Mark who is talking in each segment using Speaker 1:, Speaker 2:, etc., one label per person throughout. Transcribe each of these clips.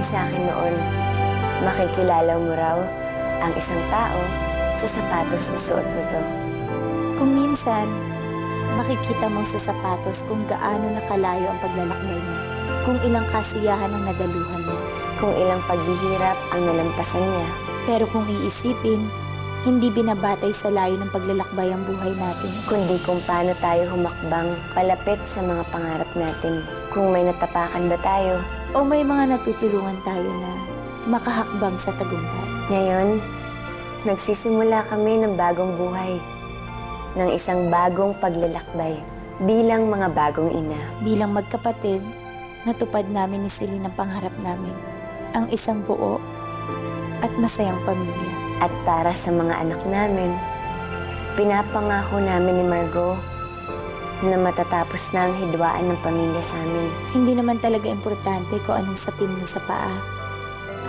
Speaker 1: nagsabi sa akin noon, makikilala mo raw ang isang tao sa sapatos na suot nito.
Speaker 2: Kung minsan, makikita mo sa sapatos kung gaano nakalayo ang paglalakbay niya, kung ilang kasiyahan ang nadaluhan niya.
Speaker 1: Kung ilang paghihirap ang nalampasan niya.
Speaker 2: Pero kung iisipin, hindi binabatay sa layo ng paglalakbay ang buhay natin.
Speaker 1: Kundi kung paano tayo humakbang palapit sa mga pangarap natin. Kung may natapakan ba tayo.
Speaker 2: O may mga natutulungan tayo na makahakbang sa tagumpay.
Speaker 1: Ngayon, nagsisimula kami ng bagong buhay. Ng isang bagong paglalakbay bilang mga bagong ina.
Speaker 2: Bilang magkapatid, natupad namin ni Celine ang pangarap namin. Ang isang buo at masayang pamilya.
Speaker 1: At para sa mga anak namin, pinapangako namin ni Margo na matatapos na ang hidwaan ng pamilya sa amin.
Speaker 2: Hindi naman talaga importante kung anong sapin mo sa paa.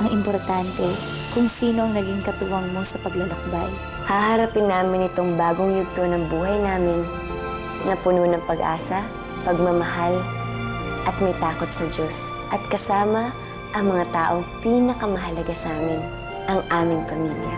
Speaker 2: Ang importante kung sino ang naging katuwang mo sa paglalakbay.
Speaker 1: Haharapin namin itong bagong yugto ng buhay namin na puno ng pag-asa, pagmamahal, at may takot sa Diyos. At kasama ang mga taong pinakamahalaga sa amin, ang aming pamilya.